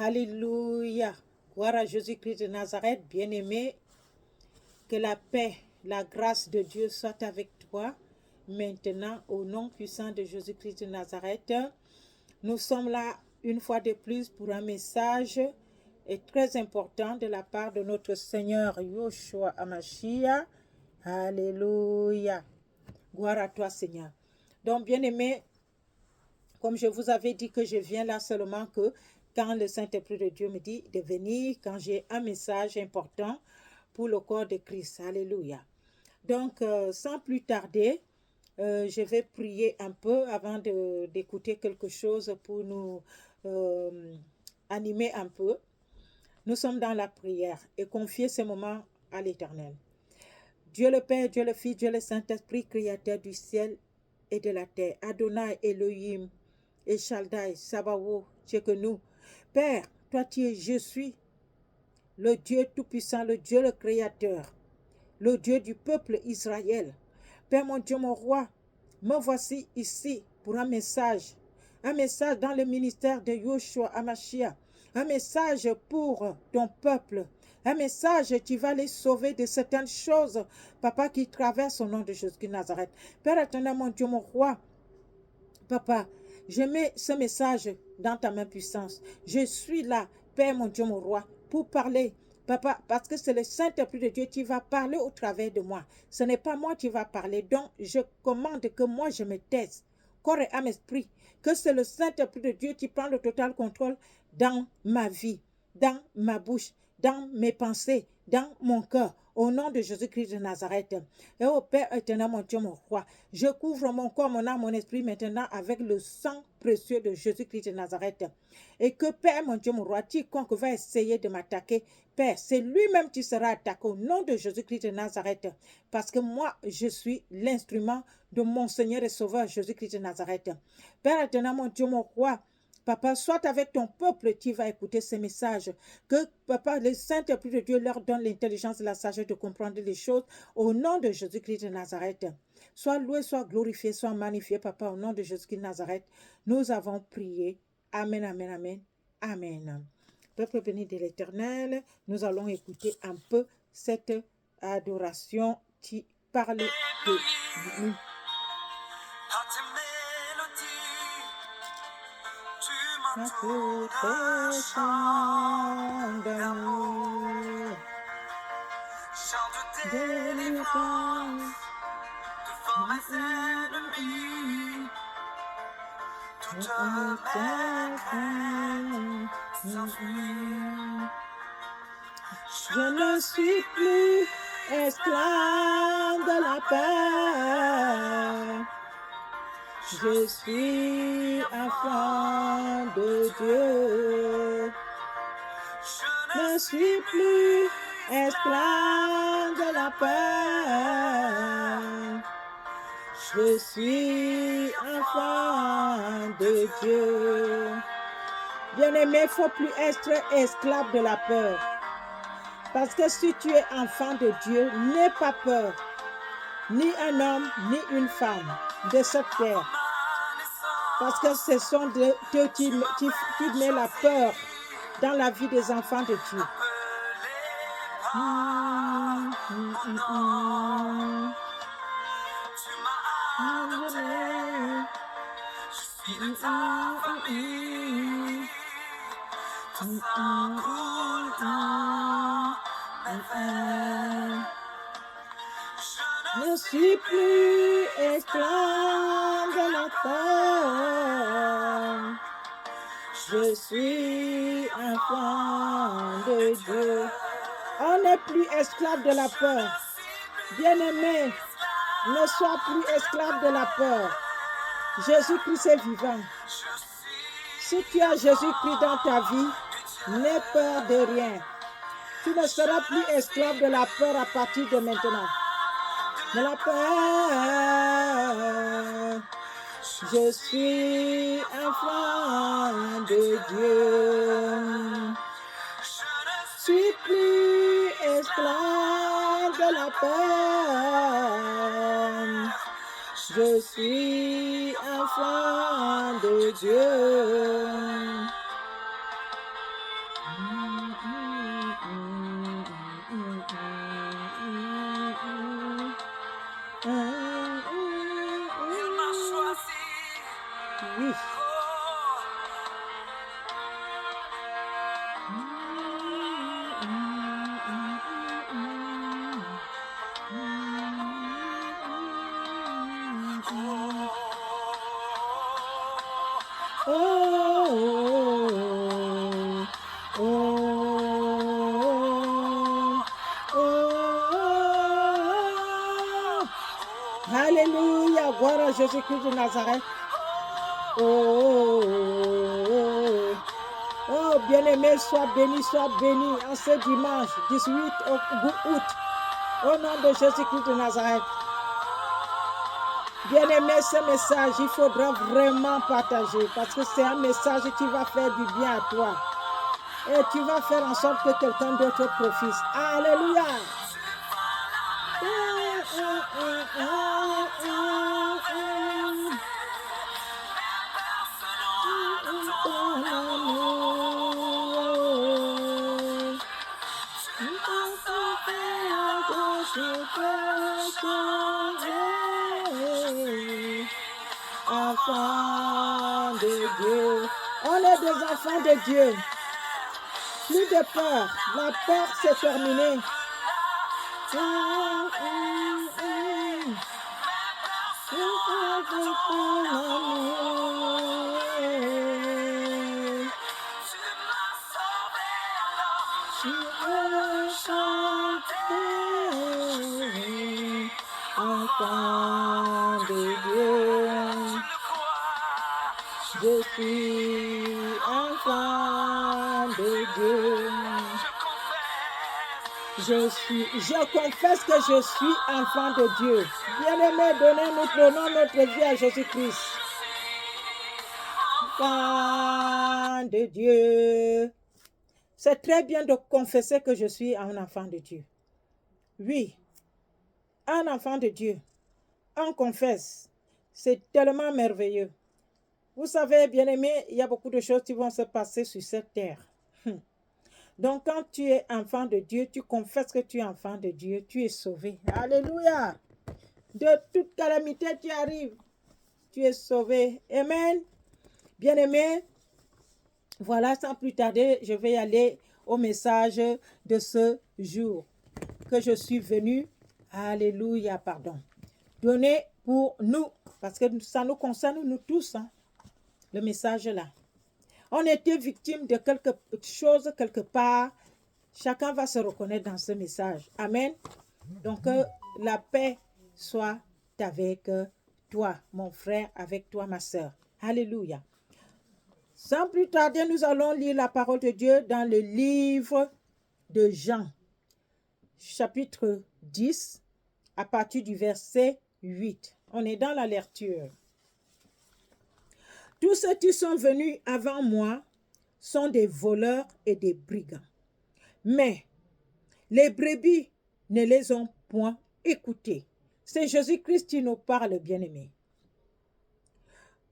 Alléluia. Gloire à Jésus-Christ de Nazareth, bien-aimé. Que la paix, la grâce de Dieu soit avec toi. Maintenant, au nom puissant de Jésus-Christ de Nazareth, nous sommes là une fois de plus pour un message très important de la part de notre Seigneur Yoshua Hamashiach. Alléluia. Gloire à toi, Seigneur. Donc, bien-aimé, comme je vous avais dit que je viens là seulement que quand le Saint-Esprit de Dieu me dit de venir, quand j'ai un message important pour le corps de Christ. Alléluia. Donc, sans plus tarder, je vais prier un peu avant d'écouter quelque chose pour nous animer un peu. Nous sommes dans la prière et confier ce moment à l'Éternel. Dieu le Père, Dieu le Fils, Dieu le Saint-Esprit, créateur du ciel et de la terre. Adonai, Elohim, et Shaddai, Sabaoth, nous. Père, toi tu es, je suis le Dieu tout-puissant, le Dieu le créateur, le Dieu du peuple Israël. Père mon Dieu, mon roi, me voici ici pour un message dans le ministère de Yoshua Hamashiach, un message pour ton peuple, un message qui va les sauver de certaines choses, papa, qui traversent au nom de Jésus de Nazareth. Père éternel, mon Dieu, mon roi, papa, je mets ce message dans ta main puissance. Je suis là, Père mon Dieu, mon roi, pour parler. Papa, parce que c'est le Saint-Esprit de Dieu qui va parler au travers de moi. Ce n'est pas moi qui va parler. Donc, je commande que moi, je me taise. Corps et âme, esprit. Que c'est le Saint-Esprit de Dieu qui prend le total contrôle dans ma vie, dans ma bouche, dans mes pensées, dans mon cœur. Au nom de Jésus-Christ de Nazareth. Et au Père éternel, mon Dieu, mon roi, je couvre mon corps, mon âme, mon esprit maintenant avec le sang précieux de Jésus-Christ de Nazareth. Et que Père, mon Dieu, mon roi, quiconque va essayer de m'attaquer, Père, c'est lui-même qui sera attaqué au nom de Jésus-Christ de Nazareth. Parce que moi, je suis l'instrument de mon Seigneur et Sauveur Jésus-Christ de Nazareth. Père éternel, mon Dieu, mon roi, Papa, soit avec ton peuple qui va écouter ces messages. Que, Papa, le Saint-Esprit de Dieu leur donne l'intelligence et la sagesse de comprendre les choses au nom de Jésus-Christ de Nazareth. Sois loué, sois glorifié, sois magnifié, Papa, au nom de Jésus-Christ de Nazareth. Nous avons prié. Amen, amen, amen, amen. Peuple béni de l'Éternel, nous allons écouter un peu cette adoration qui parle de nous. Ma flûte chante d'amour, délivrance devant mes ennemis, toute mes craintes s'enfuient. Je ne suis plus esclave de la peur. Je suis enfant de Dieu. Je ne suis plus esclave de la peur. Je suis enfant de Dieu. Bien-aimé, il ne faut plus être esclave de la peur. Parce que si tu es enfant de Dieu, n'aie pas peur. Ni un homme, ni une femme de cette terre. Parce que ce sont Dieu qui met la peur dans la vie des enfants de Dieu. Je ne suis plus esclave de la peur. Je suis enfant de Dieu. On n'est plus esclave de la peur. Bien-aimé, ne sois plus esclave de la peur. Jésus-Christ est vivant. Si tu as Jésus-Christ dans ta vie, n'aie peur de rien. Tu ne seras plus esclave de la peur à partir de maintenant. De la peur, je suis enfant de Dieu. Je suis plus esclave de la peur. Je suis enfant de Dieu. Seigneur Jésus-Christ de Nazareth. Oh, oh, oh, oh, bien-aimé, sois béni en ce dimanche 18 août. Au nom de Jésus-Christ de Nazareth. Bien-aimé, ce message, il faudra vraiment partager parce que c'est un message qui va faire du bien à toi. Et tu vas faire en sorte que quelqu'un d'autre profite. Alléluia. Enfants de Dieu. On est des enfants de Dieu. Plus de peur. La peur, c'est terminé. Enfant de Dieu. Je suis enfant de Dieu. Je confesse que je suis enfant de Dieu. Bien-aimé, donnons notre vie à Jésus-Christ. Enfant de Dieu. C'est très bien de confesser que je suis un enfant de Dieu. Oui, un enfant de Dieu. On confesse. C'est tellement merveilleux. Vous savez, bien-aimé, il y a beaucoup de choses qui vont se passer sur cette terre. Donc, quand tu es enfant de Dieu, tu confesses que tu es enfant de Dieu, tu es sauvé. Alléluia. De toute calamité qui arrive, tu es sauvé. Amen. Bien-aimé, voilà, sans plus tarder, je vais aller au message de ce jour que je suis venu, alléluia, pardon, donner pour nous, parce que ça nous concerne nous tous, hein, le message là. On était victime de quelque chose quelque part. Chacun va se reconnaître dans ce message. Amen. Donc, la paix soit avec toi, mon frère, avec toi, ma soeur. Alléluia. Sans plus tarder, nous allons lire la parole de Dieu dans le livre de Jean, chapitre 10, à partir du verset 8. On est dans la lecture. Tous ceux qui sont venus avant moi sont des voleurs et des brigands. Mais les brebis ne les ont point écoutés. C'est Jésus-Christ qui nous parle, bien-aimés.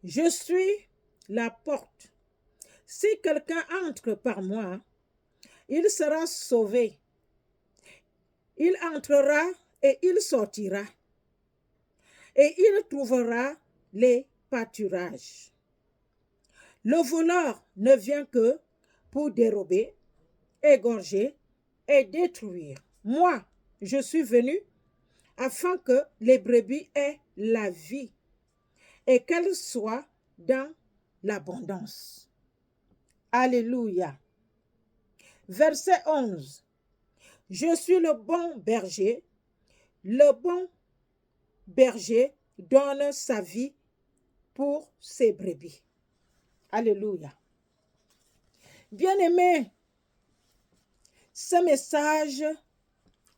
Je suis la porte. Si quelqu'un entre par moi, il sera sauvé. Il entrera et il sortira. Et il trouvera les pâturages. Le voleur ne vient que pour dérober, égorger et détruire. Moi, je suis venu afin que les brebis aient la vie et qu'elles soient dans l'abondance. Alléluia. Verset 11. Je suis le bon berger. Le bon berger donne sa vie pour ses brebis. Alléluia. Bien-aimé, ce message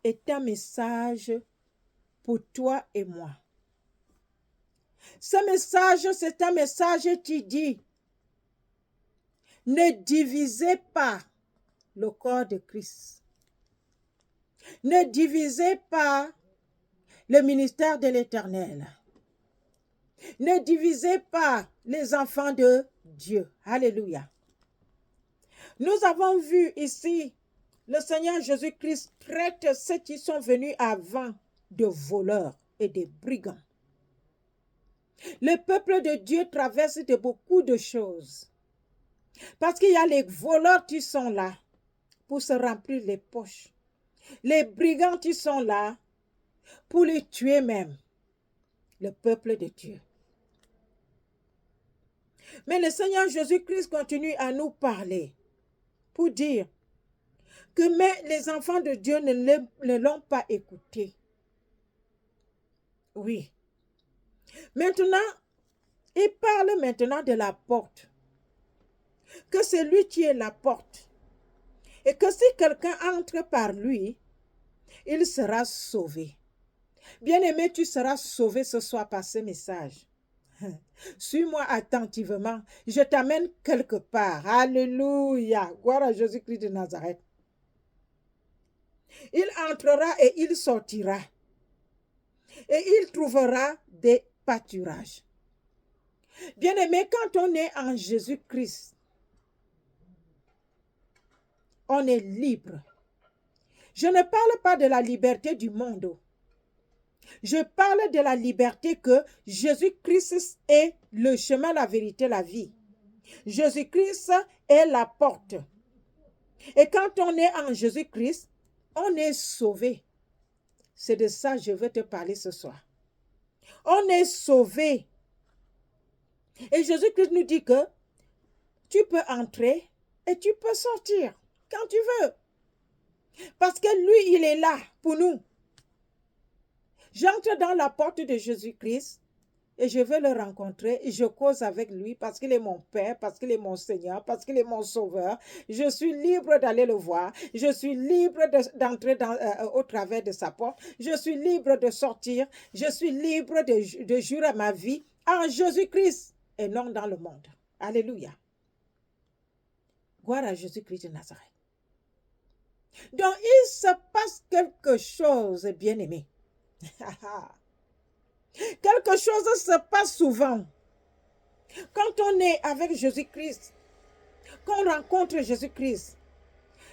est un message pour toi et moi. Ce message, c'est un message qui dit, ne divisez pas le corps de Christ. Ne divisez pas le ministère de l'Éternel. Ne divisez pas les enfants de Dieu. Alléluia. Nous avons vu ici, le Seigneur Jésus-Christ traite ceux qui sont venus avant de voleurs et de brigands. Le peuple de Dieu traverse de beaucoup de choses. Parce qu'il y a les voleurs qui sont là pour se remplir les poches. Les brigands qui sont là pour les tuer même. Le peuple de Dieu. Mais le Seigneur Jésus-Christ continue à nous parler pour dire que les enfants de Dieu ne l'ont pas écouté. Oui. Maintenant, il parle maintenant de la porte. Que c'est lui qui est la porte. Et que si quelqu'un entre par lui, il sera sauvé. Bien-aimé, tu seras sauvé ce soir par ce message. Suis-moi attentivement. Je t'amène quelque part. Alléluia. Gloire à Jésus-Christ de Nazareth. Il entrera et il sortira. Et il trouvera des pâturages. Bien-aimé, quand on est en Jésus-Christ, on est libre. Je ne parle pas de la liberté du monde. Je parle de la liberté que Jésus-Christ est le chemin, la vérité, la vie. Jésus-Christ est la porte. Et quand on est en Jésus-Christ, on est sauvé. C'est de ça que je veux te parler ce soir. On est sauvé. Et Jésus-Christ nous dit que tu peux entrer et tu peux sortir quand tu veux. Parce que lui, il est là pour nous. J'entre dans la porte de Jésus-Christ et je veux le rencontrer et je cause avec lui parce qu'il est mon Père, parce qu'il est mon Seigneur, parce qu'il est mon Sauveur. Je suis libre d'aller le voir. Je suis libre d'entrer au travers de sa porte. Je suis libre de sortir. Je suis libre de jurer ma vie en Jésus-Christ et non dans le monde. Alléluia. Gloire à Jésus-Christ de Nazareth. Donc, il se passe quelque chose, bien-aimé. Quelque chose se passe souvent. Quand on est avec Jésus-Christ, qu'on rencontre Jésus-Christ,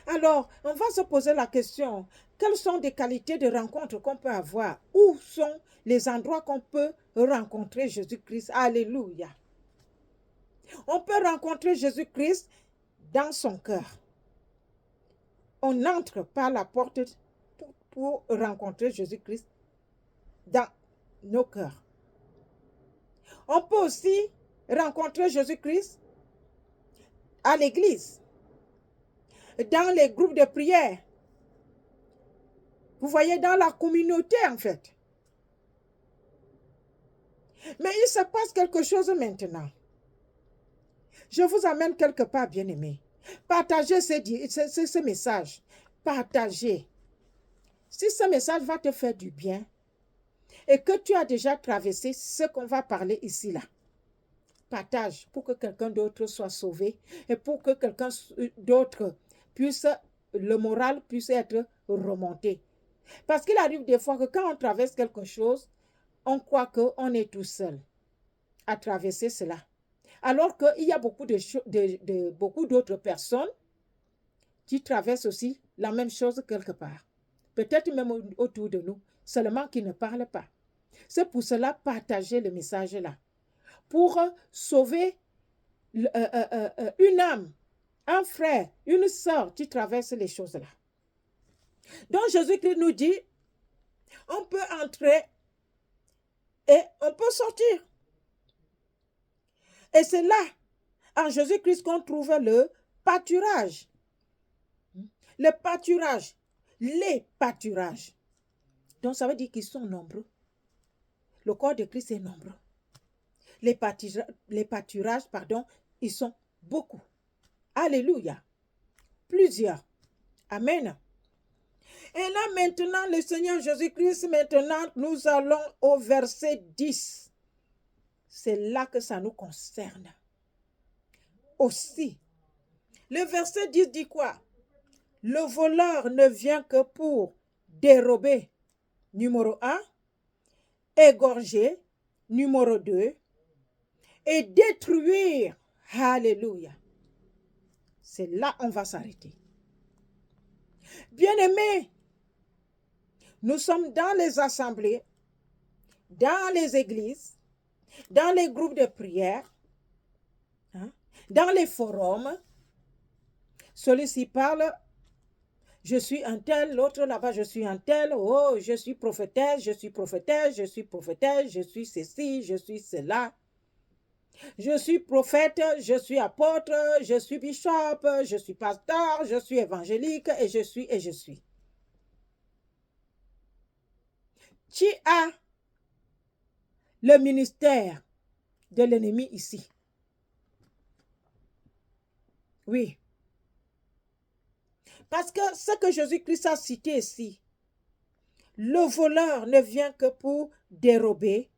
alors on va se poser la question, quelles sont des qualités de rencontre qu'on peut avoir? Où sont les endroits qu'on peut rencontrer Jésus-Christ? Alléluia. On peut rencontrer Jésus-Christ dans son cœur. On entre par la porte pour rencontrer Jésus-Christ dans nos cœurs. On peut aussi rencontrer Jésus-Christ à l'église, dans les groupes de prière. Vous voyez, dans la communauté en fait. Mais il se passe quelque chose maintenant. Je vous amène quelque part, bien-aimés. Partagez ce message. Partagez. Si ce message va te faire du bien et que tu as déjà traversé ce qu'on va parler ici, là, partage pour que quelqu'un d'autre soit sauvé et pour que quelqu'un d'autre puisse, le moral puisse être remonté. Parce qu'il arrive des fois que quand on traverse quelque chose, on croit qu'on est tout seul à traverser cela. Alors qu'il y a beaucoup d'autres personnes qui traversent aussi la même chose quelque part. Peut-être même autour de nous, seulement qui ne parlent pas. C'est pour cela partager le message là. Pour sauver une âme, un frère, une sœur qui traverse les choses là. Donc Jésus-Christ nous dit, on peut entrer et on peut sortir. Et c'est là, en Jésus-Christ, qu'on trouve le pâturage. Le pâturage, les pâturages. Donc ça veut dire qu'ils sont nombreux. Le corps de Christ est nombreux. Les pâturages, ils sont beaucoup. Alléluia. Plusieurs. Amen. Et là maintenant, le Seigneur Jésus-Christ, maintenant, nous allons au verset 10. C'est là que ça nous concerne. Aussi. Le verset 10 dit quoi? Le voleur ne vient que pour dérober, numéro 1, égorger, numéro 2, et détruire. Alléluia. C'est là qu'on va s'arrêter. Bien-aimés, nous sommes dans les assemblées, dans les églises, dans les groupes de prière, dans les forums. Celui-ci parle, je suis un tel, l'autre là-bas, je suis un tel, oh, je suis prophétesse, je suis prophétesse, je suis prophétesse, je suis ceci, je suis cela. Je suis prophète, je suis apôtre, je suis bishop, je suis pasteur, je suis évangélique et je suis et je suis. Tu as le ministère de l'ennemi ici. Oui. Parce que ce que Jésus-Christ a cité ici, le voleur ne vient que pour dérober,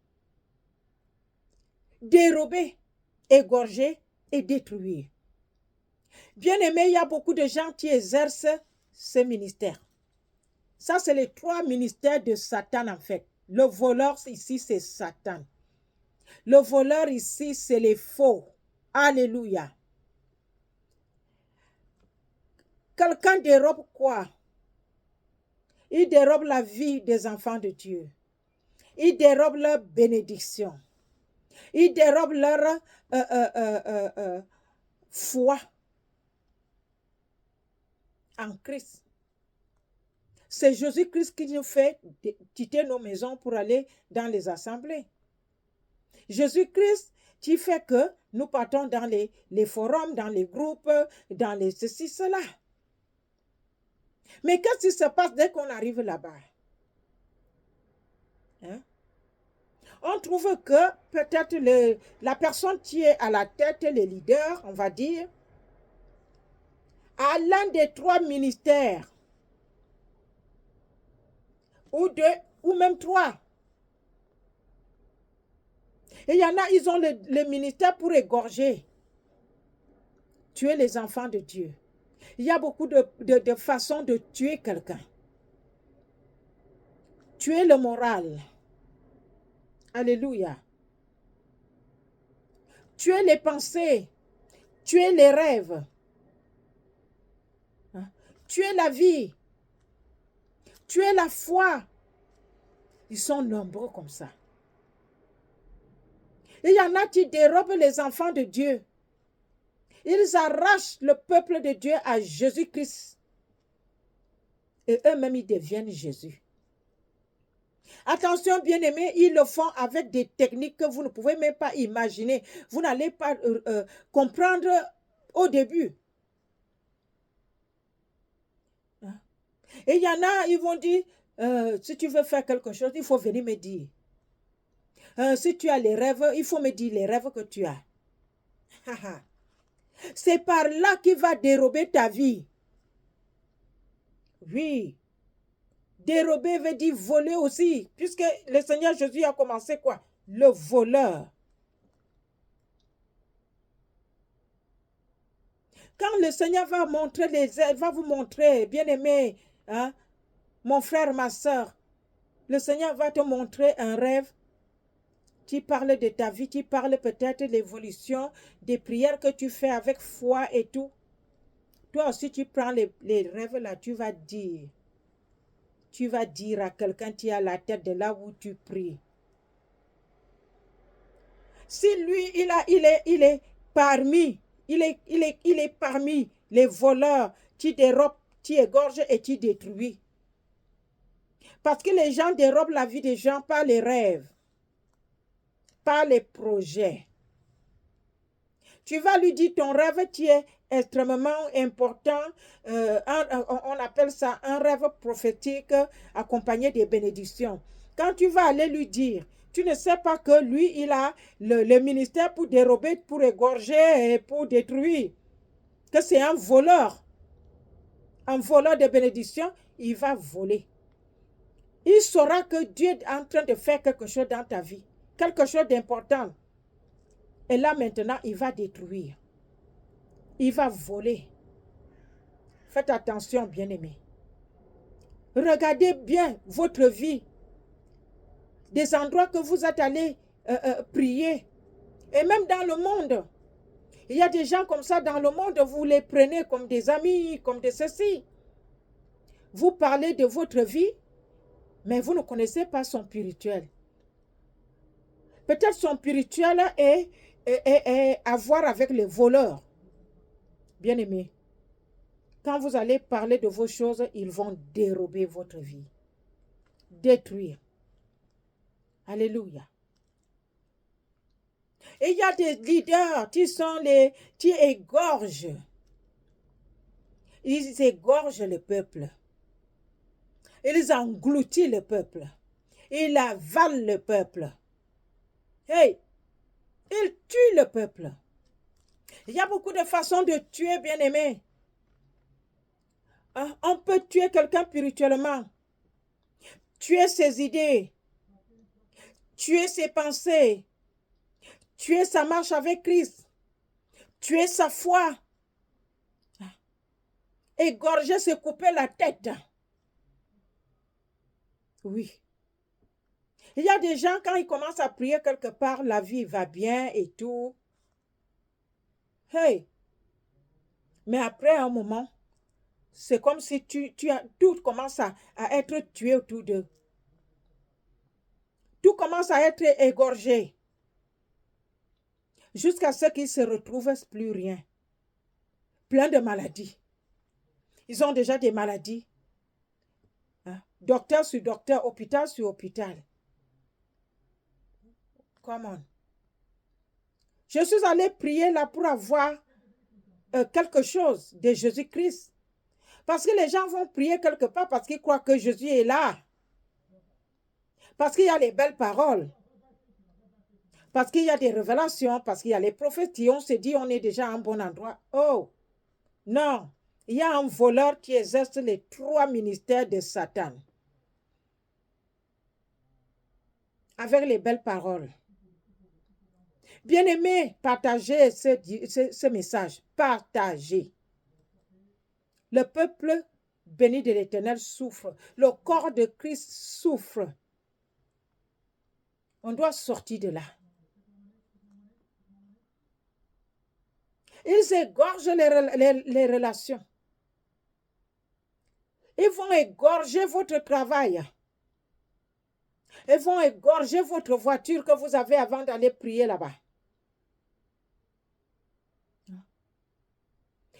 égorger et détruire. Bien aimé, il y a beaucoup de gens qui exercent ce ministère. Ça, c'est les 3 ministères de Satan en fait. Le voleur ici, c'est Satan. Le voleur ici, c'est les faux. Alléluia. Quelqu'un dérobe quoi? Il dérobe la vie des enfants de Dieu. Il dérobe leur bénédiction. Il dérobe leur foi en Christ. C'est Jésus-Christ qui nous fait quitter nos maisons pour aller dans les assemblées. Jésus-Christ qui fait que nous partons dans les forums, dans les groupes, dans les ceci, cela. Mais qu'est-ce qui se passe dès qu'on arrive là-bas? Hein? On trouve que peut-être la personne qui est à la tête, le leader, on va dire, a l'un des 3 ministères, ou 2, ou même 3. Et il y en a, ils ont le ministère pour égorger, tuer les enfants de Dieu. Il y a beaucoup de façons de tuer quelqu'un. Tuer le moral. Alléluia. Tuer les pensées. Tuer les rêves. Tuer la vie. Tuer la foi. Ils sont nombreux comme ça. Et il y en a qui dérobent les enfants de Dieu. Ils arrachent le peuple de Dieu à Jésus-Christ. Et eux-mêmes, ils deviennent Jésus. Attention, bien-aimés, ils le font avec des techniques que vous ne pouvez même pas imaginer. Vous n'allez pas comprendre au début. Et il y en a, ils vont dire, si tu veux faire quelque chose, il faut venir me dire. Si tu as les rêves, il faut me dire les rêves que tu as. C'est par là qu'il va dérober ta vie. Oui. Dérober veut dire voler aussi, puisque le Seigneur Jésus a commencé quoi? Le voleur. Quand le Seigneur va montrer va vous montrer, bien-aimé, hein, mon frère, ma soeur, le Seigneur va te montrer un rêve qui parle de ta vie, qui parle peut-être de l'évolution des prières que tu fais avec foi et tout. Toi aussi, tu prends les rêves là, tu vas dire à quelqu'un qui est à la tête de là où tu pries. Si lui, il est parmi les voleurs qui dérobent, qui égorgent et qui détruisent. Parce que les gens dérobent la vie des gens par les rêves, par les projets. Tu vas lui dire ton rêve qui est extrêmement important. On appelle ça un rêve prophétique accompagné des bénédictions. Quand tu vas aller lui dire, tu ne sais pas que lui, il a le ministère pour dérober, pour égorger et pour détruire. Que c'est un voleur de bénédictions, il va voler. Il saura que Dieu est en train de faire quelque chose dans ta vie, quelque chose d'important. Et là maintenant, il va détruire. Il va voler. Faites attention, bien-aimés. Regardez bien votre vie. Des endroits que vous êtes allés prier. Et même dans le monde. Il y a des gens comme ça dans le monde, vous les prenez comme des amis, comme des ceci. Vous parlez de votre vie, mais vous ne connaissez pas son spirituel. Peut-être son spirituel est à voir avec les voleurs. Bien-aimés, quand vous allez parler de vos choses, ils vont dérober votre vie. Détruire. Alléluia. Et il y a des leaders qui égorgent. Ils égorgent le peuple. Ils engloutissent le peuple. Ils avalent le peuple. Hey, il tue le peuple. Il y a beaucoup de façons de tuer, bien-aimé. Hein? On peut tuer quelqu'un spirituellement, tuer ses idées, tuer ses pensées, tuer sa marche avec Christ, tuer sa foi, égorger, se couper la tête. Oui. Il y a des gens, quand ils commencent à prier quelque part, la vie va bien et tout. Hey! Mais après un moment, c'est comme si tout commence à être tué autour d'eux. Tout commence à être égorgé. Jusqu'à ce qu'ils se retrouvent plus rien. Plein de maladies. Ils ont déjà des maladies. Hein? Docteur sur docteur, hôpital sur hôpital. Come on. Je suis allée prier là pour avoir quelque chose de Jésus-Christ. Parce que les gens vont prier quelque part parce qu'ils croient que Jésus est là. Parce qu'il y a les belles paroles. Parce qu'il y a des révélations. Parce qu'il y a les prophéties. On se dit on est déjà à un bon endroit. Oh, non. Il y a un voleur qui exerce les 3 ministères de Satan. Avec les belles paroles. Bien-aimés, partagez ce message. Partagez. Le peuple béni de l'Éternel souffre. Le corps de Christ souffre. On doit sortir de là. Ils égorgent les relations. Ils vont égorger votre travail. Ils vont égorger votre voiture que vous avez avant d'aller prier là-bas.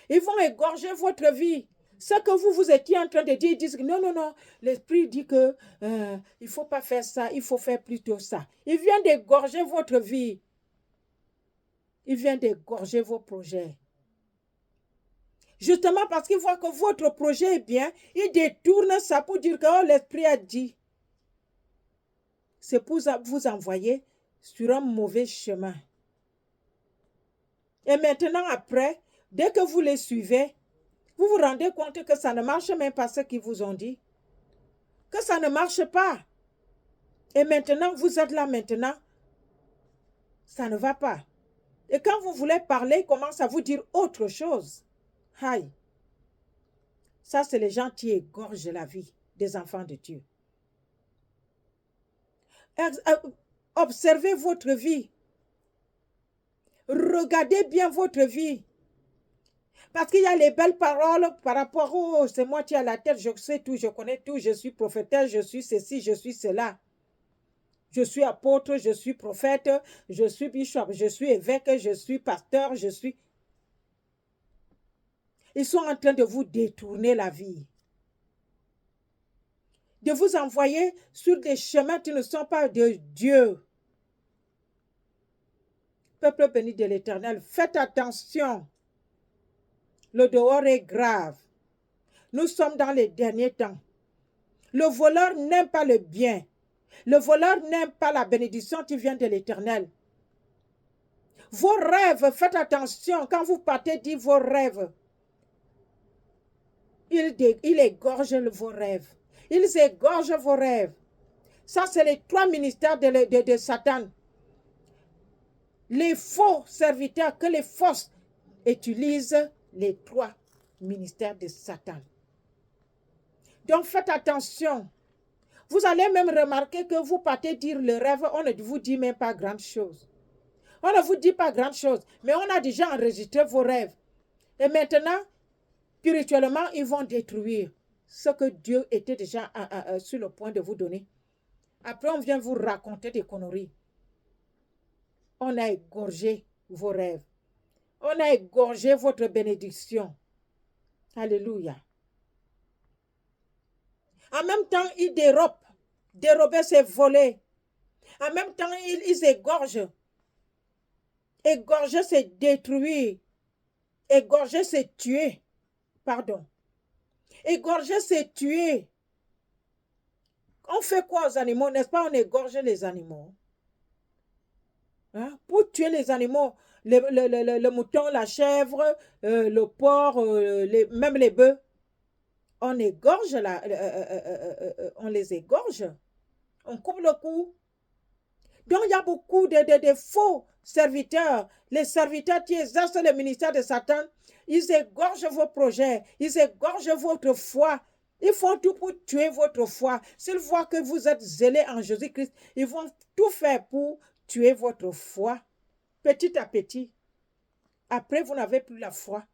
Ils vont égorger votre vie. Ce que vous étiez en train de dire, ils disent non, non, non. L'esprit dit que il ne faut pas faire ça, il faut faire plutôt ça. Il vient d'égorger votre vie. Il vient d'égorger vos projets. Justement parce qu'il voit que votre projet est bien, il détourne ça pour dire que oh, l'esprit a dit. C'est pour vous envoyer sur un mauvais chemin. Et maintenant, après, dès que vous les suivez, vous vous rendez compte que ça ne marche même pas ce qu'ils vous ont dit. Que ça ne marche pas. Et maintenant, vous êtes là maintenant. Ça ne va pas. Et quand vous voulez parler, ils commencent à vous dire autre chose. Aïe. Ça, c'est les gens qui égorgent la vie des enfants de Dieu. Observez votre vie. Regardez bien votre vie. Parce qu'il y a les belles paroles par rapport au c'est moi qui ai la tête, je sais tout, je connais tout, je suis prophétesse, je suis ceci, je suis cela. Je suis apôtre, je suis prophète, je suis bishop, je suis évêque, je suis pasteur, je suis... Ils sont en train de vous détourner la vie. De vous envoyer sur des chemins qui ne sont pas de Dieu. Peuple béni de l'Éternel, faites attention. Le dehors est grave. Nous sommes dans les derniers temps. Le voleur n'aime pas le bien. Le voleur n'aime pas la bénédiction qui vient de l'Éternel. Vos rêves, faites attention. Quand vous partez dire vos rêves, il égorge vos rêves. Ils égorgent vos rêves. Ça, c'est les 3 ministères de Satan. Les faux serviteurs que les fausses utilisent, les 3 ministères de Satan. Donc, faites attention. Vous allez même remarquer que vous partez dire le rêve, on ne vous dit même pas grand chose. On ne vous dit pas grand chose, mais on a déjà enregistré vos rêves. Et maintenant, spirituellement, ils vont détruire ce que Dieu était déjà sur le point de vous donner. Après, on vient vous raconter des conneries. On a égorgé vos rêves. On a égorgé votre bénédiction. Alléluia. En même temps, ils dérobent. Dérober, c'est voler. En même temps, ils égorgent. Égorger, c'est détruire. Égorger, c'est tuer. Pardon. Égorger, c'est tuer. On fait quoi aux animaux, n'est-ce pas? On égorge les animaux. hein, pour tuer les animaux, le mouton, la chèvre, le porc, même les bœufs. On égorge, on les égorge, on coupe le cou. Donc, il y a beaucoup de faux serviteurs. Les serviteurs qui exercent le ministère de Satan, ils égorgent vos projets, ils égorgent votre foi. Ils font tout pour tuer votre foi. S'ils voient que vous êtes zélés en Jésus-Christ, ils vont tout faire pour tuer votre foi. Petit à petit. Après, vous n'avez plus la foi.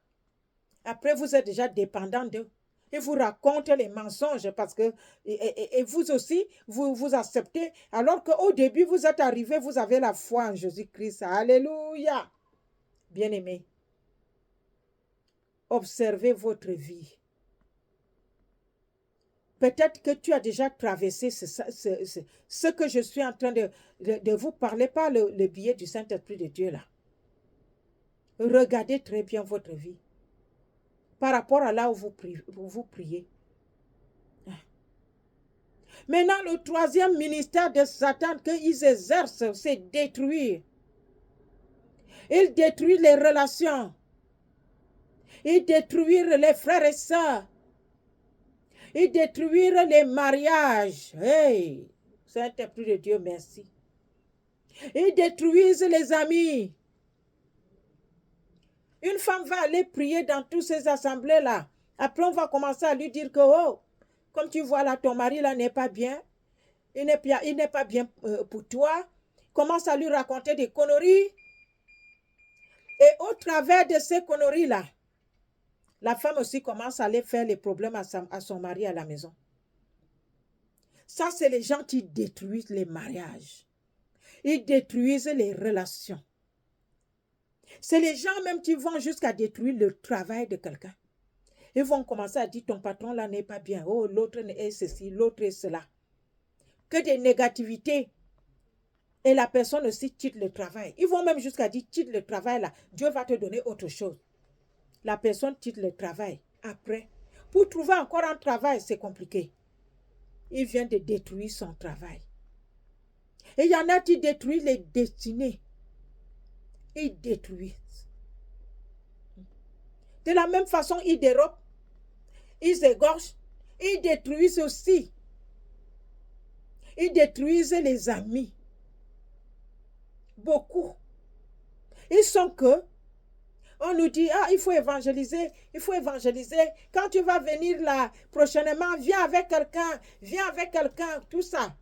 Après, vous êtes déjà dépendant d'eux. Ils vous racontent les mensonges parce que, et vous aussi, vous acceptez. Alors qu'au début, vous êtes arrivé, vous avez la foi en Jésus-Christ. Alléluia. Bien-aimés, observez votre vie. Peut-être que tu as déjà traversé ce que je suis en train de vous parler par le biais du Saint-Esprit de Dieu là. Regardez très bien votre vie par rapport à là où vous priez. Maintenant, le troisième ministère de Satan qu'ils exercent, c'est détruire. Ils détruisent les relations. Ils détruisent les frères et sœurs. Ils détruisent les mariages. Hey, Saint-Esprit de Dieu, merci. Ils détruisent les amis. Une femme va aller prier dans toutes ces assemblées-là. Après, on va commencer à lui dire que, oh, comme tu vois là, ton mari là n'est pas bien. Il n'est pas bien pour toi. Commence à lui raconter des conneries. Et au travers de ces conneries-là, la femme aussi commence à aller faire les problèmes à son mari à la maison. Ça, c'est les gens qui détruisent les mariages. Ils détruisent les relations. C'est les gens même qui vont jusqu'à détruire le travail de quelqu'un. Ils vont commencer à dire, ton patron là n'est pas bien. Oh, l'autre est ceci, l'autre est cela. Que des négativités. Et la personne aussi quitte le travail. Ils vont même jusqu'à dire, quitte le travail là, Dieu va te donner autre chose. La personne quitte le travail. Après, pour trouver encore un travail, c'est compliqué. Il vient de détruire son travail. Et il y en a qui détruisent les destinées. Ils détruisent. De la même façon, ils dérobent, ils égorgent, ils détruisent aussi. Ils détruisent les amis. Beaucoup. Ils sont que, on nous dit, ah, il faut évangéliser, il faut évangéliser. Quand tu vas venir là, prochainement, viens avec quelqu'un, tout ça.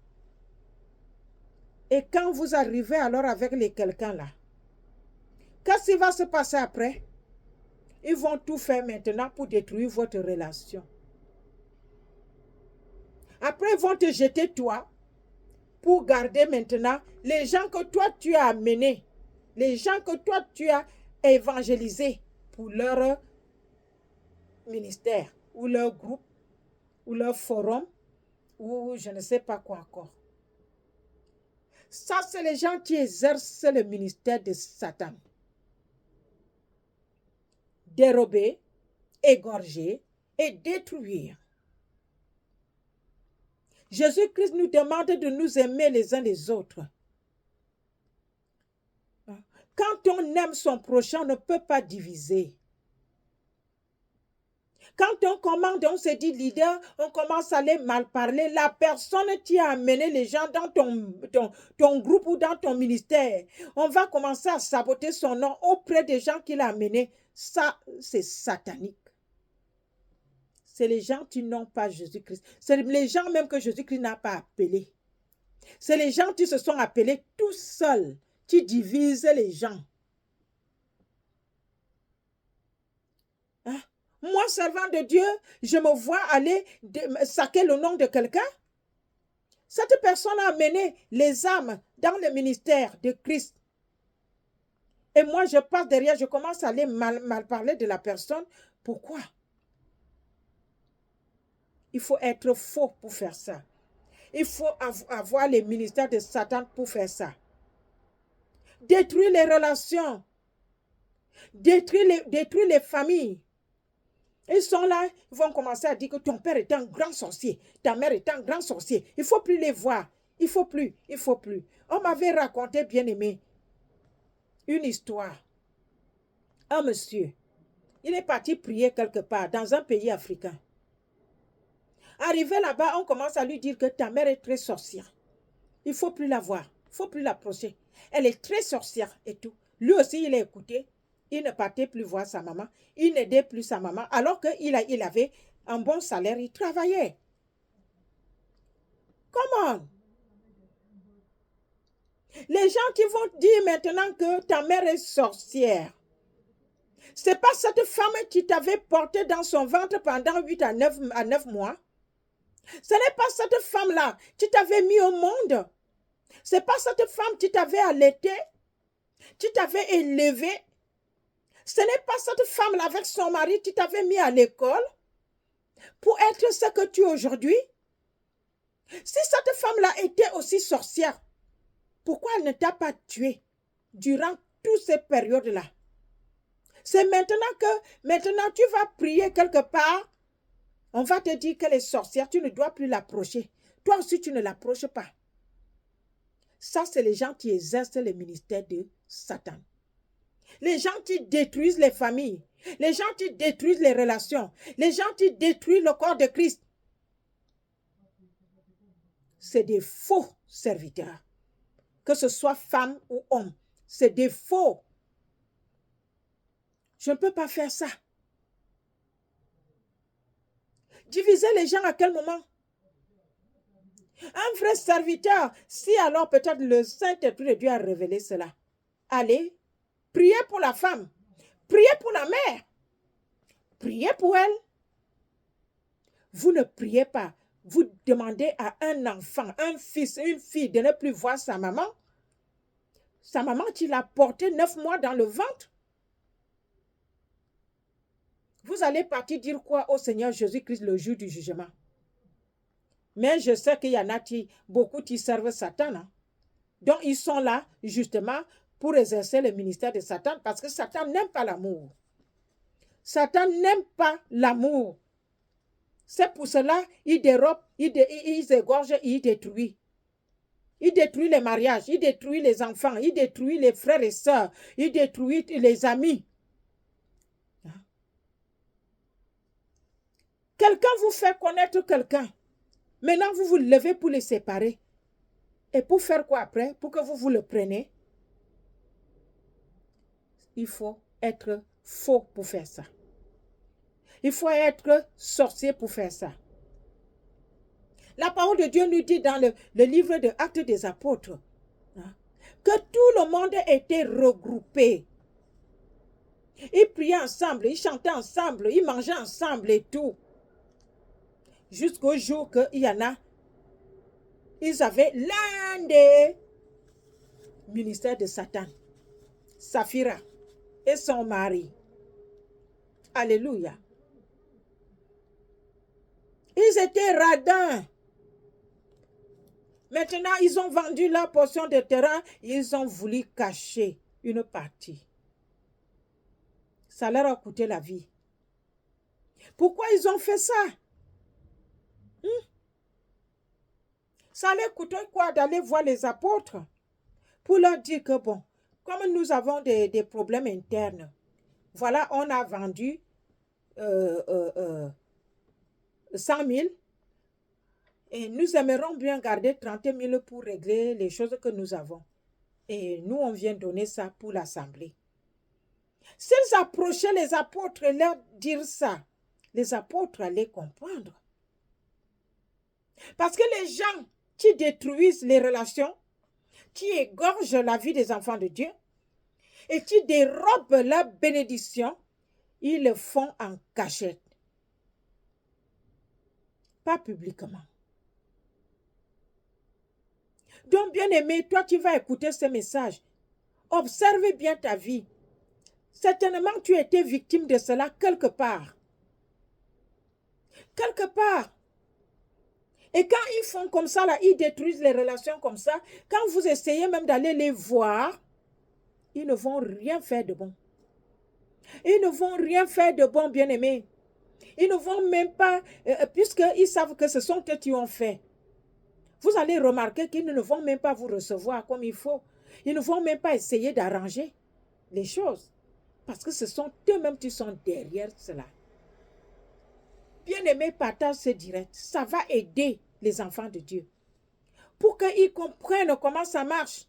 Et quand vous arrivez alors avec les quelqu'un là, qu'est-ce qui va se passer après? Ils vont tout faire maintenant pour détruire votre relation. Après, ils vont te jeter toi pour garder maintenant les gens que toi tu as amenés, les gens que toi tu as évangélisés pour leur ministère, ou leur groupe, ou leur forum, ou je ne sais pas quoi encore. Ça, c'est les gens qui exercent le ministère de Satan. Dérober, égorger et détruire. Jésus-Christ nous demande de nous aimer les uns les autres. Quand on aime son prochain, on ne peut pas diviser. Quand on commande, on se dit leader, on commence à les mal parler. La personne qui a amené les gens dans ton groupe ou dans ton ministère, on va commencer à saboter son nom auprès des gens qu'il a amenés. Ça, c'est satanique. C'est les gens qui n'ont pas Jésus-Christ. C'est les gens même que Jésus-Christ n'a pas appelés. C'est les gens qui se sont appelés tout seuls, qui divisent les gens. Hein? Moi, servant de Dieu, je me vois aller saquer le nom de quelqu'un. Cette personne a amené les âmes dans le ministère de Christ. Et moi, je passe derrière, je commence à aller mal parler de la personne. Pourquoi? Il faut être faux pour faire ça. Il faut avoir les ministères de Satan pour faire ça. Détruire les relations. Détruire les familles. Ils sont là, ils vont commencer à dire que ton père est un grand sorcier, ta mère est un grand sorcier. Il ne faut plus les voir. Il ne faut plus. On m'avait raconté, bien aimé, une histoire. Un monsieur, il est parti prier quelque part dans un pays africain. Arrivé là-bas, on commence à lui dire que ta mère est très sorcière. Il ne faut plus la voir, il ne faut plus l'approcher. Elle est très sorcière et tout. Lui aussi, il a écouté. Il ne partait plus voir sa maman. Il n'aidait plus sa maman alors qu'il avait un bon salaire, il travaillait. Comment? Les gens qui vont dire maintenant que ta mère est sorcière, ce n'est pas cette femme qui t'avait porté dans son ventre pendant 8 à 9 mois. Ce n'est pas cette femme-là qui t'avait mis au monde. Ce n'est pas cette femme qui t'avait allaité, qui t'avait élevé. Ce n'est pas cette femme-là avec son mari qui t'avait mis à l'école pour être ce que tu es aujourd'hui. Si cette femme-là était aussi sorcière, pourquoi elle ne t'a pas tué durant toutes ces périodes-là? C'est maintenant tu vas prier quelque part, on va te dire qu'elle est sorcière, tu ne dois plus l'approcher. Toi aussi, tu ne l'approches pas. Ça, c'est les gens qui exercent le ministère de Satan. Les gens qui détruisent les familles, les gens qui détruisent les relations, les gens qui détruisent le corps de Christ. C'est des faux serviteurs. Que ce soit femme ou homme, c'est des faux. Je ne peux pas faire ça. Diviser les gens à quel moment? Un vrai serviteur, si alors peut-être le Saint-Esprit de Dieu a révélé cela. Allez, priez pour la femme, priez pour la mère, priez pour elle. Vous ne priez pas, vous demandez à un enfant, un fils, une fille de ne plus voir sa maman. Sa maman qui l'a porté 9 mois dans le ventre. Vous allez partir dire quoi au Seigneur Jésus-Christ le jour du jugement? Mais je sais qu'il y en a beaucoup qui servent Satan. Hein? Donc, ils sont là, justement, pour exercer le ministère de Satan, parce que Satan n'aime pas l'amour. Satan n'aime pas l'amour. C'est pour cela qu'il dérobe, il égorge, il détruit. Il détruit les mariages, il détruit les enfants, il détruit les frères et sœurs, il détruit les amis. Quelqu'un vous fait connaître quelqu'un. Maintenant, vous vous levez pour les séparer. Et pour faire quoi après? Pour que vous le preniez? Il faut être faux pour faire ça. Il faut être sorcier pour faire ça. La parole de Dieu nous dit dans le livre de Actes des Apôtres que tout le monde était regroupé. Ils priaient ensemble, ils chantaient ensemble, ils mangeaient ensemble et tout. Jusqu'au jour qu'il y en a, ils avaient l'un des ministères de Satan, Saphira et son mari. Alléluia. Ils étaient radins. Maintenant, ils ont vendu la portion de terrain, ils ont voulu cacher une partie. Ça leur a coûté la vie. Pourquoi ils ont fait ça? Ça allait coûter quoi d'aller voir les apôtres pour leur dire que bon, comme nous avons des problèmes internes, voilà, on a vendu 100 000 et nous aimerions bien garder 30 000 pour régler les choses que nous avons. Et nous, on vient donner ça pour l'assemblée. S'ils approchaient les apôtres et leur dire ça, les apôtres allaient comprendre. Parce que les gens qui détruisent les relations, qui égorgent la vie des enfants de Dieu et qui dérobent la bénédiction, ils le font en cachette. Pas publiquement. Donc, bien-aimé, toi qui vas écouter ce message, observe bien ta vie. Certainement, tu as été victime de cela quelque part. Quelque part. Et quand ils font comme ça, là, ils détruisent les relations comme ça, quand vous essayez même d'aller les voir, ils ne vont rien faire de bon. Ils ne vont rien faire de bon, bien-aimé. Ils ne vont même pas, puisqu'ils savent que ce sont eux qui ont fait. Vous allez remarquer qu'ils ne vont même pas vous recevoir comme il faut. Ils ne vont même pas essayer d'arranger. les choses. Parce que ce sont eux-mêmes qui sont derrière cela. Bien-aimé, partage ce direct. Ça va aider les enfants de Dieu. Pour qu'ils comprennent comment ça marche.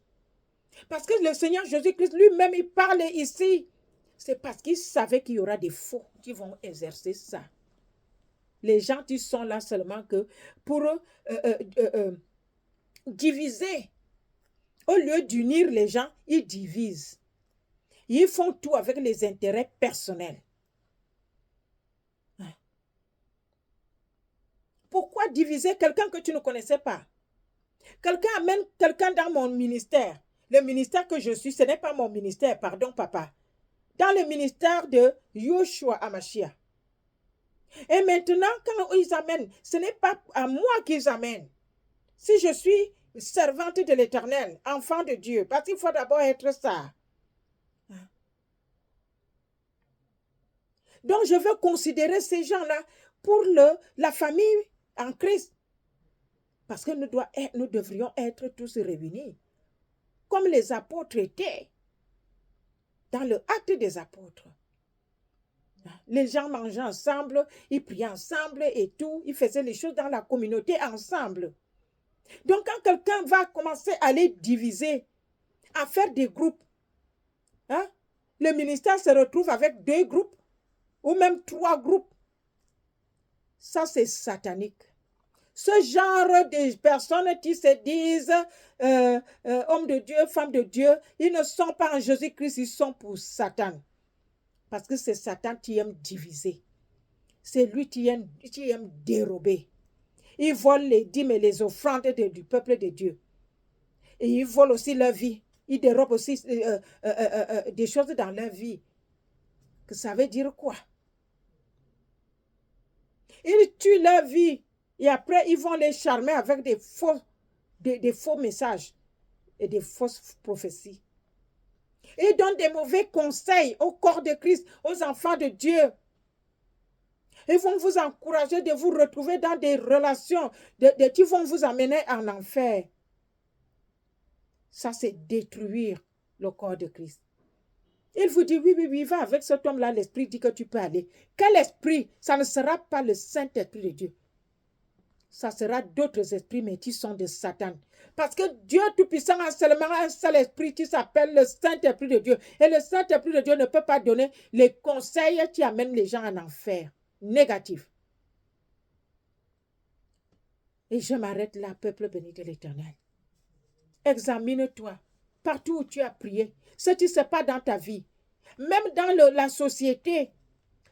Parce que le Seigneur Jésus-Christ lui-même, il parle ici. C'est parce qu'il savait qu'il y aura des faux qui vont exercer ça. Les gens qui sont là seulement que pour diviser. Au lieu d'unir les gens, ils divisent. Ils font tout avec les intérêts personnels. Pourquoi diviser quelqu'un que tu ne connaissais pas? Quelqu'un amène quelqu'un dans mon ministère. Le ministère que je suis, ce n'est pas mon ministère, pardon papa. Dans le ministère de Yoshua Amashia. Et maintenant, quand ils amènent, ce n'est pas à moi qu'ils amènent. Si je suis servante de l'Éternel, enfant de Dieu, parce qu'il faut d'abord être ça. Donc, je veux considérer ces gens-là pour la famille en Christ. Parce que nous devrions être tous réunis. Comme les apôtres étaient. Dans le acte des apôtres. Les gens mangeaient ensemble, ils priaient ensemble et tout. Ils faisaient les choses dans la communauté ensemble. Donc, quand quelqu'un va commencer à les diviser, à faire des groupes, hein, le ministère se retrouve avec 2 groupes ou même 3 groupes. Ça, c'est satanique. Ce genre de personnes qui se disent hommes de Dieu, femmes de Dieu, ils ne sont pas en Jésus-Christ, ils sont pour Satan. Parce que c'est Satan qui aime diviser. C'est lui qui aime dérober. Il vole les dîmes et les offrandes du peuple de Dieu. Et il vole aussi leur vie. Il dérobe aussi des choses dans leur vie. Que ça veut dire quoi? Ils tuent leur vie. Et après, ils vont les charmer avec des faux messages et des fausses prophéties. Ils donnent des mauvais conseils au corps de Christ, aux enfants de Dieu. Ils vont vous encourager de vous retrouver dans des relations qui vont vous amener en enfer. Ça, c'est détruire le corps de Christ. Il vous dit, oui, va avec cet homme-là, l'esprit dit que tu peux aller. Quel esprit? Ça ne sera pas le Saint-Esprit de Dieu. Ça sera d'autres esprits, mais qui sont de Satan. Parce que Dieu Tout-Puissant a seulement un seul esprit qui s'appelle le Saint-Esprit de Dieu. Et le Saint-Esprit de Dieu ne peut pas donner les conseils qui amènent les gens en enfer. Négatif. Et je m'arrête là, peuple béni de l'Éternel. Examine-toi. Partout où tu as prié, ce qui se passe dans ta vie, même dans la société,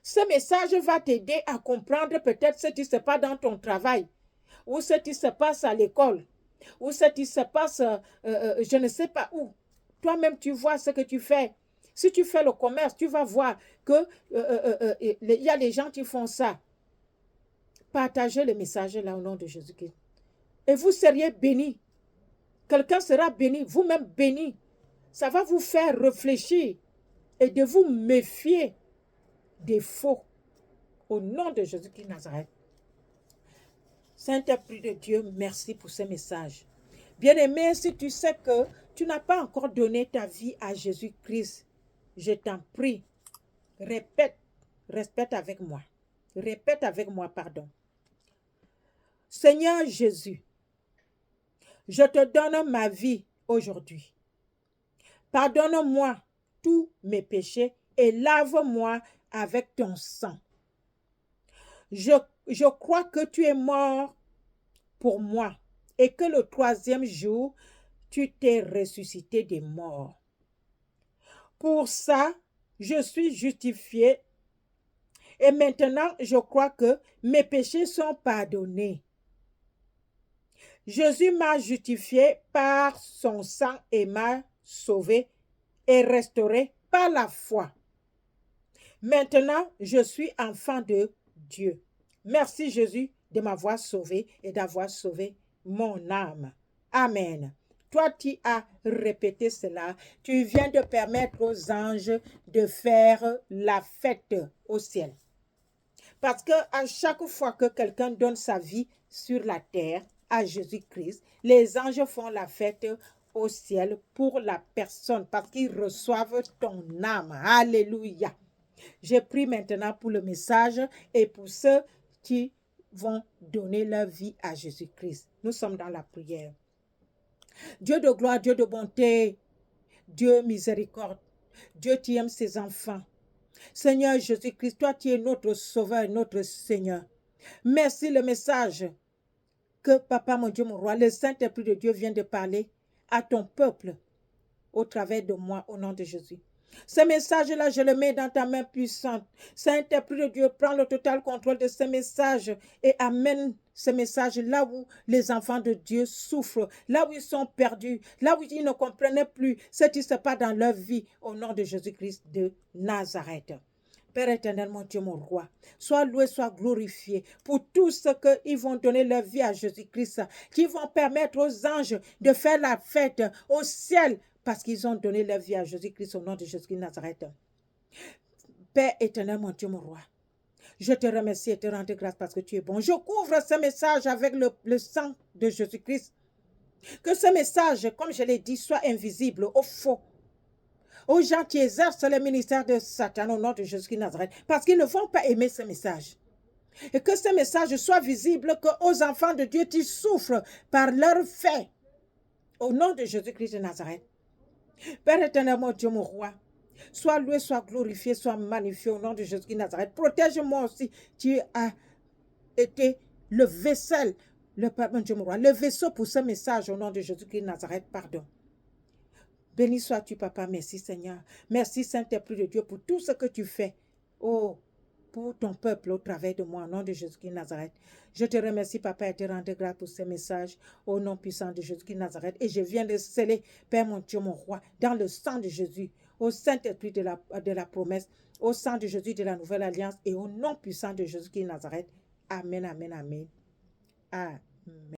ce message va t'aider à comprendre peut-être ce qui se passe dans ton travail, ou ce qui se passe à l'école, ou ce qui se passe, je ne sais pas où. Toi-même, tu vois ce que tu fais. Si tu fais le commerce, tu vas voir que il y a des gens qui font ça. Partagez le message là au nom de Jésus-Christ. Et vous seriez bénis. Quelqu'un sera béni, vous-même béni. Ça va vous faire réfléchir et de vous méfier des faux. Au nom de Jésus-Christ Nazareth. Saint-Esprit de Dieu, merci pour ce message. Bien-aimé, si tu sais que tu n'as pas encore donné ta vie à Jésus-Christ, je t'en prie, répète avec moi. Répète avec moi, pardon. Seigneur Jésus, je te donne ma vie aujourd'hui. Pardonne-moi tous mes péchés et lave-moi avec ton sang. Je crois que tu es mort pour moi et que le 3e jour, tu t'es ressuscité des morts. Pour ça, je suis justifié et maintenant, je crois que mes péchés sont pardonnés. Jésus m'a justifié par son sang et m'a sauvé et restauré par la foi. Maintenant, je suis enfant de Dieu. Merci Jésus de m'avoir sauvé et d'avoir sauvé mon âme. Amen. Toi qui as répété cela, tu viens de permettre aux anges de faire la fête au ciel. Parce que à chaque fois que quelqu'un donne sa vie sur la terre à Jésus-Christ, les anges font la fête au ciel pour la personne parce qu'ils reçoivent ton âme. Alléluia. Je prie maintenant pour le message et pour ceux qui vont donner leur vie à Jésus-Christ. Nous sommes dans la prière. Dieu de gloire, Dieu de bonté, Dieu miséricorde, Dieu qui aime ses enfants. Seigneur Jésus-Christ, toi qui es notre Sauveur, notre Seigneur. Merci le message que Papa, mon Dieu, mon roi, le Saint-Esprit de Dieu vient de parler à ton peuple au travers de moi, au nom de Jésus. Ce message-là, je le mets dans ta main puissante. Saint-Esprit de Dieu, prends le total contrôle de ce message et amène ce message là où les enfants de Dieu souffrent, là où ils sont perdus, là où ils ne comprennent plus ce qui se passe dans leur vie, au nom de Jésus-Christ de Nazareth. Père éternel, mon Dieu, mon roi, sois loué, sois glorifié pour tout ce qu'ils vont donner leur vie à Jésus-Christ, qui vont permettre aux anges de faire la fête au ciel parce qu'ils ont donné leur vie à Jésus-Christ au nom de Jésus-Christ de Nazareth. Père éternel, mon Dieu, mon roi, je te remercie et te rends grâce parce que tu es bon. Je couvre ce message avec le sang de Jésus-Christ. Que ce message, comme je l'ai dit, soit invisible aux faux, aux gens qui exercent le ministère de Satan au nom de Jésus-Christ de Nazareth, parce qu'ils ne vont pas aimer ce message. Et que ce message soit visible aux enfants de Dieu qui souffrent par leurs faits, au nom de Jésus-Christ de Nazareth. Père éternel, mon Dieu, mon roi, sois loué, sois glorifié, sois magnifié au nom de Jésus-Christ de Nazareth. Protège-moi aussi, tu as été le vaisselle, le Père, mon Dieu, mon roi, le vaisseau pour ce message au nom de Jésus-Christ de Nazareth, pardon. Béni sois-tu, Papa. Merci, Seigneur. Merci, Saint-Esprit de Dieu, pour tout ce que tu fais. Oh, pour ton peuple au travers de moi, au nom de Jésus-Christ de Nazareth. Je te remercie, Papa, et te rends grâce pour ce message au nom puissant de Jésus-Christ de Nazareth. Et je viens de sceller, Père, mon Dieu, mon roi, dans le sang de Jésus, au Saint-Esprit de la promesse, au sang de Jésus de la nouvelle alliance et au nom puissant de Jésus-Christ de Nazareth. Amen, amen, amen. Amen.